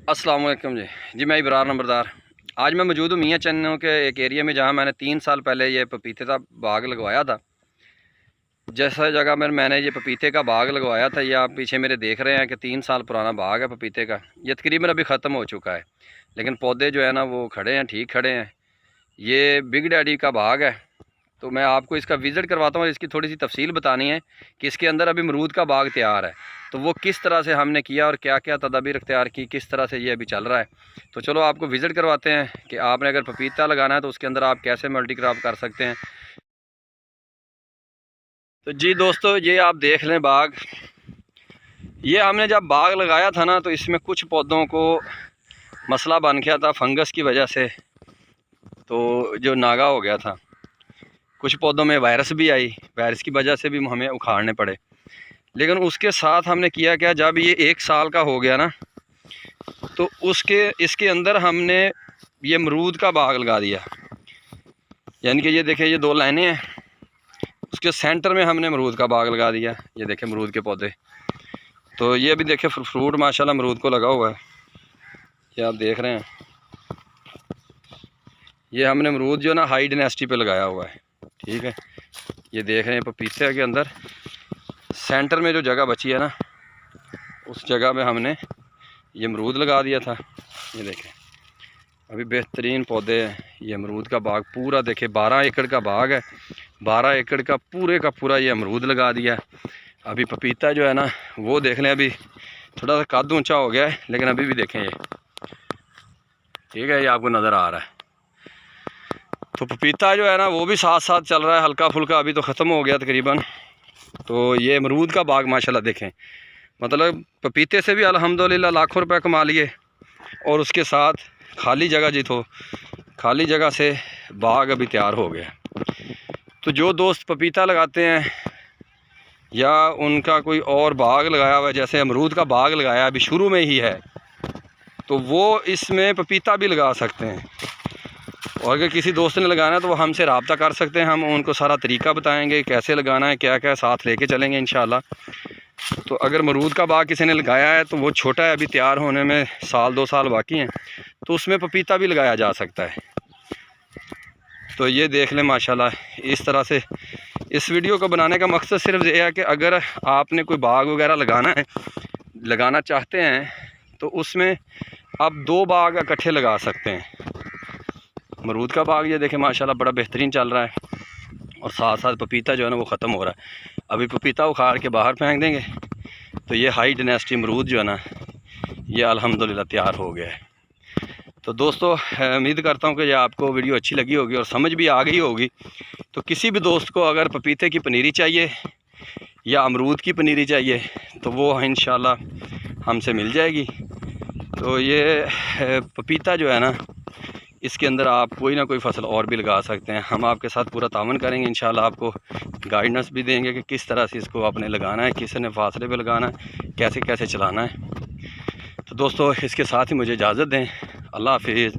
अस्सलाम वालेकुम जी मैं इब्रार नंबरदार। आज मैं मौजूद हूँ मियाँ चन्नों के एक एरिया में जहाँ मैंने 3 साल पहले ये पपीते का बाग लगवाया था। जैसा जगह मैंने ये पपीते का बाग लगवाया था, ये आप पीछे मेरे देख रहे हैं कि 3 साल पुराना बाग है पपीते का। ये तकरीबन अभी ख़त्म हो चुका है, लेकिन पौधे जो है ना वो खड़े हैं, ठीक खड़े हैं। ये बिग डैडी का बाग है, तो मैं आपको इसका विज़िट करवाता हूँ और इसकी थोड़ी सी तफसील बतानी है कि इसके अंदर अभी अमरूद का बाग तैयार है, तो वो किस तरह से हमने किया और क्या क्या तदाबीर अख्तियार की, किस तरह से ये अभी चल रहा है। तो चलो आपको विज़िट करवाते हैं कि आपने अगर पपीता लगाना है तो उसके अंदर आप कैसे मल्टी क्रॉप कर सकते हैं। तो जी दोस्तों, ये आप देख लें बाग। ये हमने जब बाग लगाया था ना, तो इसमें कुछ पौधों को मसला बन गया था फंगस की वजह से, तो जो नागा हो गया था। कुछ पौधों में वायरस भी आई, वायरस की वजह से भी हमें उखाड़ने पड़े। लेकिन उसके साथ हमने किया क्या, जब ये 1 साल का हो गया ना, तो इसके अंदर हमने ये अमरूद का बाग लगा दिया। यानी कि ये देखें, ये 2 लाइनें हैं, उसके सेंटर में हमने अमरूद का बाग लगा दिया। ये देखें अमरूद के पौधे, तो ये भी देखें फ्रूट माशाल्लाह अमरूद को लगा हुआ है, ये आप देख रहे हैं। ये हमने अमरूद जो ना हाई डेंसिटी पे लगाया हुआ है, ठीक है। ये देख रहे हैं पपीते के अंदर सेंटर में जो जगह बची है ना, उस जगह में हमने ये अमरूद लगा दिया था। ये देखें अभी बेहतरीन पौधे हैं। ये अमरूद का बाग पूरा देखें, 12 एकड़ का बाग है, 12 एकड़ का पूरा ये अमरूद लगा दिया है। अभी पपीता जो है ना वो देख लें, अभी थोड़ा सा कद ऊंचा हो गया है, लेकिन अभी भी देखें ये ठीक है, ये आपको नज़र आ रहा है। तो पपीता जो है ना वो भी साथ साथ चल रहा है, हल्का फुल्का, अभी तो ख़त्म हो गया तकरीबन। तो ये अमरूद का बाग माशाल्लाह देखें, मतलब पपीते से भी अल्हम्दुलिल्लाह लाखों रुपए कमा लिए, और उसके साथ खाली जगह जी, तो खाली जगह से बाग अभी तैयार हो गया। तो जो दोस्त पपीता लगाते हैं या उनका कोई और बाग लगाया हुआ है, जैसे अमरूद का बाग लगाया अभी शुरू में ही है, तो वो इसमें पपीता भी लगा सकते हैं। और अगर किसी दोस्त ने लगाना है तो वो हमसे रब्ता कर सकते हैं, हम उनको सारा तरीका बताएंगे कैसे लगाना है, क्या क्या साथ लेके चलेंगे इंशाल्लाह। तो अगर अमरूद का बाग किसी ने लगाया है तो वो छोटा है, अभी तैयार होने में 1-2 साल बाकी हैं, तो उसमें पपीता भी लगाया जा सकता है। तो ये देख लें माशाल्लाह, इस तरह से इस वीडियो को बनाने का मकसद सिर्फ ये है कि अगर आपने कोई बाग वगैरह लगाना चाहते हैं, तो उसमें आप 2 बाग इकट्ठे लगा सकते हैं। अमरूद का बाग ये देखें माशाल्लाह बड़ा बेहतरीन चल रहा है, और साथ साथ पपीता जो है ना वो ख़त्म हो रहा है। अभी पपीता उखाड़ के बाहर फेंक देंगे, तो ये हाई डेंसिटी अमरूद जो है ना ये अल्हम्दुलिल्लाह तैयार हो गया है। तो दोस्तों, उम्मीद करता हूँ कि ये आपको वीडियो अच्छी लगी होगी और समझ भी आ गई होगी। तो किसी भी दोस्त को अगर पपीते की पनीरी चाहिए या अमरूद की पनीरी चाहिए, तो वो इंशाल्लाह हमसे मिल जाएगी। तो ये पपीता जो है ना, इसके अंदर आप कोई ना कोई फसल और भी लगा सकते हैं। हम आपके साथ पूरा तावन करेंगे इंशाल्लाह, आपको गाइडेंस भी देंगे कि किस तरह से इसको आपने लगाना है, किस ने फासले पे लगाना है, कैसे कैसे चलाना है। तो दोस्तों, इसके साथ ही मुझे इजाज़त दें। अल्लाह हाफिज़।